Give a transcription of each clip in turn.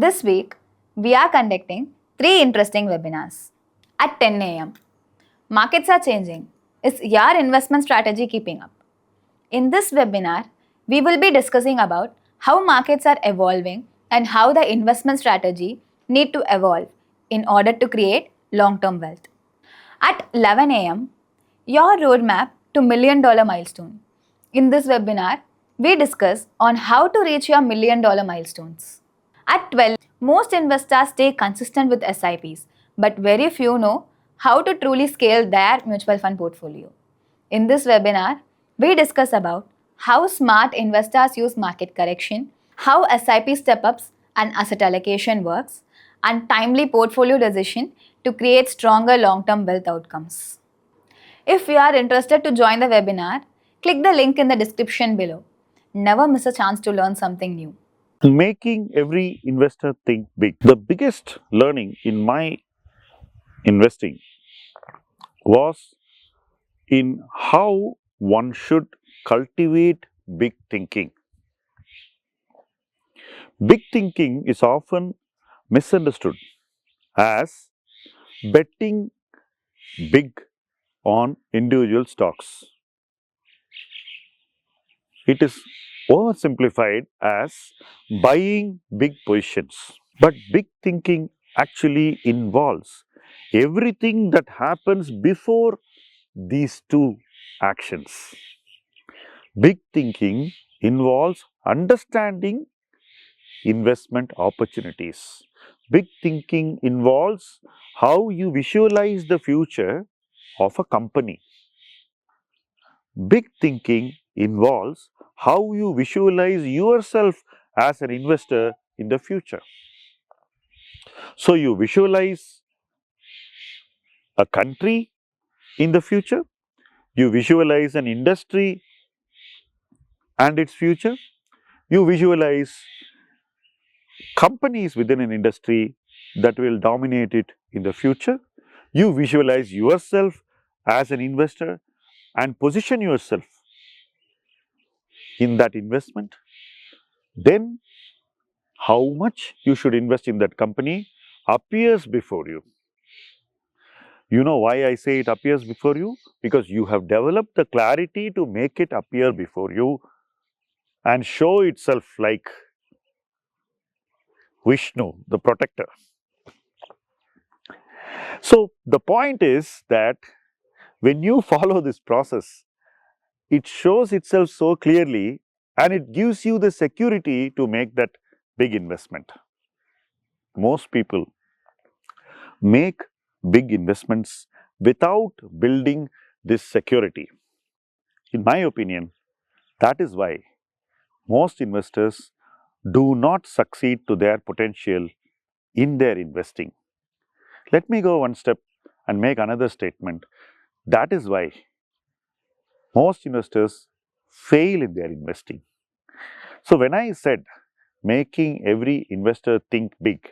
This week, we are conducting 3 interesting webinars. At 10 a.m., markets are changing. Is your investment strategy keeping up? In this webinar, we will be discussing about how markets are evolving and how the investment strategy need to evolve in order to create long-term wealth. At 11 a.m., your roadmap to $1 million milestone. In this webinar, we discuss on how to reach your $1 million milestones. At 12, most investors stay consistent with SIPs, but very few know how to truly scale their mutual fund portfolio. In this webinar, we discuss about how smart investors use market correction, how SIP step-ups and asset allocation works, and timely portfolio decision to create stronger long-term wealth outcomes. If you are interested to join the webinar, click the link in the description below. Never miss a chance to learn something new. Making every investor think big. The biggest learning in my investing was in how one should cultivate big thinking. Big thinking is often misunderstood as betting big on individual stocks. It is oversimplified as buying big positions. But big thinking actually involves everything that happens before these two actions. Big thinking involves understanding investment opportunities. Big thinking involves how you visualize the future of a company. Big thinking involves how you visualize yourself as an investor in the future. So, you visualize a country in the future, you visualize an industry and its future, you visualize companies within an industry that will dominate it in the future, you visualize yourself as an investor and position yourself in that investment, then how much you should invest in that company appears before you. You know why I say it appears before you? Because you have developed the clarity to make it appear before you and show itself like Vishnu, the protector. So, the point is that when you follow this process, it shows itself so clearly and it gives you the security to make that big investment. Most people make big investments without building this security. In my opinion, that is why most investors do not succeed to their potential in their investing. Let me go one step and make another statement. That is why most investors fail in their investing. So, when I said making every investor think big,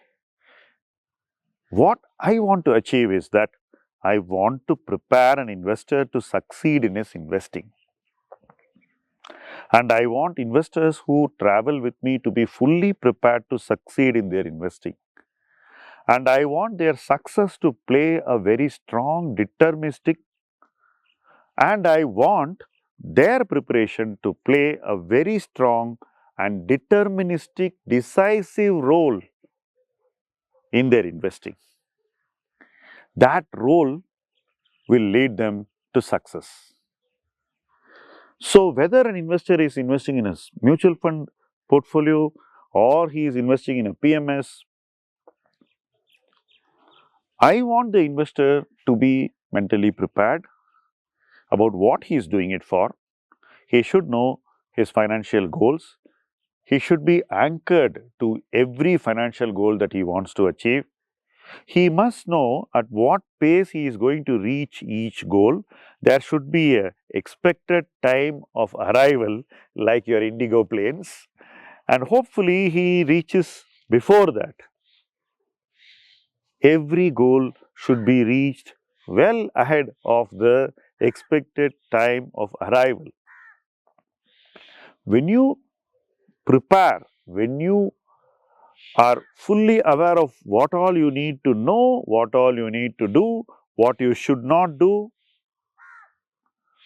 what I want to achieve is that I want to prepare an investor to succeed in his investing. And I want investors who travel with me to be fully prepared to succeed in their investing. And I want their success to play a very strong deterministic, and I want their preparation to play a very strong and deterministic, decisive role in their investing. That role will lead them to success. So, whether an investor is investing in a mutual fund portfolio or he is investing in a PMS, I want the investor to be mentally prepared about what he is doing it for. He should know his financial goals. He should be anchored to every financial goal that he wants to achieve. He must know at what pace he is going to reach each goal. There should be a expected time of arrival like your Indigo planes, and hopefully he reaches before that. Every goal should be reached well ahead of the expected time of arrival. When you prepare, when you are fully aware of what all you need to know, what all you need to do, what you should not do,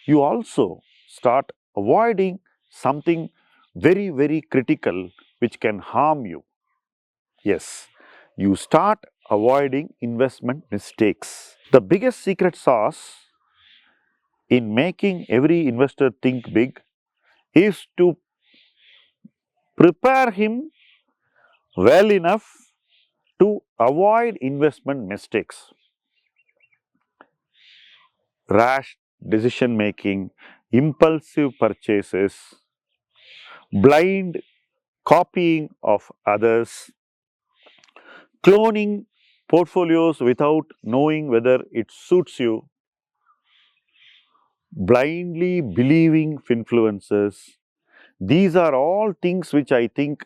you also start avoiding something very, very critical which can harm you. Yes, you start avoiding investment mistakes. The biggest secret sauce in making every investor think big is to prepare him well enough to avoid investment mistakes. Rash decision making, impulsive purchases, blind copying of others, cloning portfolios without knowing whether it suits you, blindly believing influencers. These are all things which I think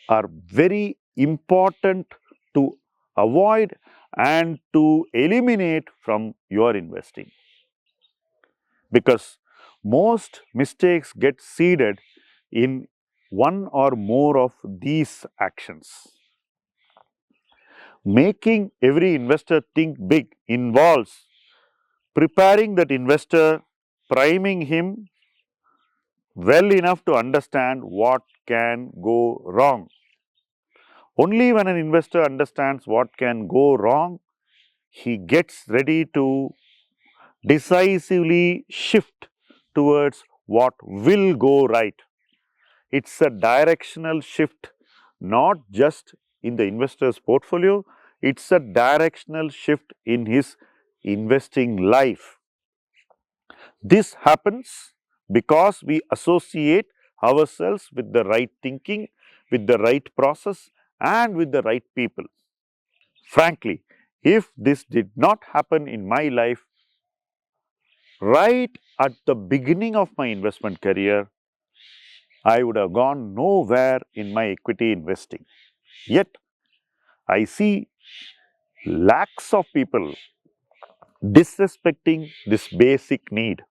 are very important to avoid and to eliminate from your investing, because most mistakes get seeded in one or more of these actions. Making every investor think big involves preparing that investor, priming him well enough to understand what can go wrong. Only when an investor understands what can go wrong, he gets ready to decisively shift towards what will go right. It's a directional shift, not just in the investor's portfolio, it's a directional shift in his investing life. This happens because we associate ourselves with the right thinking, with the right process, and with the right people. Frankly, if this did not happen in my life right at the beginning of my investment career, I would have gone nowhere in my equity investing. Yet, I see lakhs of people disrespecting this basic need,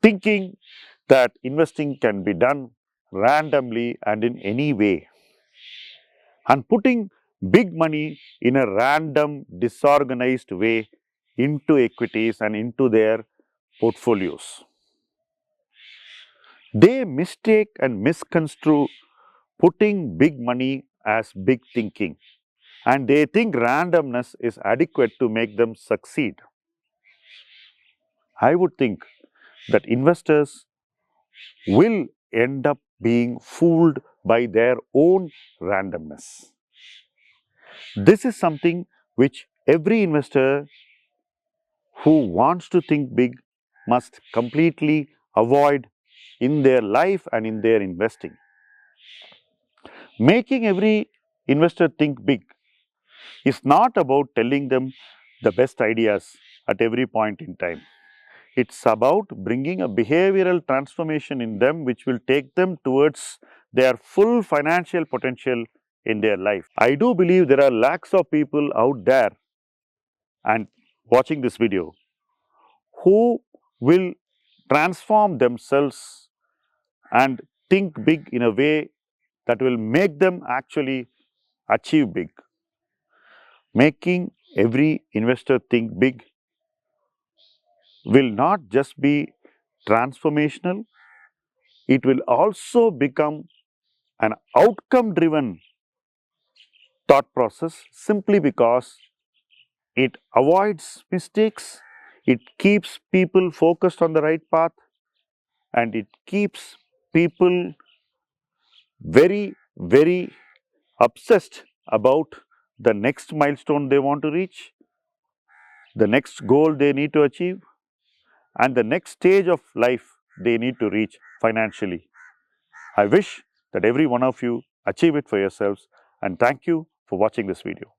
thinking that investing can be done randomly and in any way, and putting big money in a random, disorganized way into equities and into their portfolios. They mistake and misconstrue putting big money as big thinking, and they think randomness is adequate to make them succeed. I would think that investors will end up being fooled by their own randomness. This is something which every investor who wants to think big must completely avoid in their life and in their investing. Making every investor think big is not about telling them the best ideas at every point in time. It's about bringing a behavioral transformation in them which will take them towards their full financial potential in their life. I do believe there are lakhs of people out there and watching this video who will transform themselves and think big in a way that will make them actually achieve big. Making every investor think big will not just be transformational, it will also become an outcome driven thought process, simply because it avoids mistakes, it keeps people focused on the right path, and it keeps people very, very obsessed about the next milestone they want to reach, the next goal they need to achieve, and the next stage of life they need to reach financially. I wish that every one of you achieve it for yourselves, and thank you for watching this video.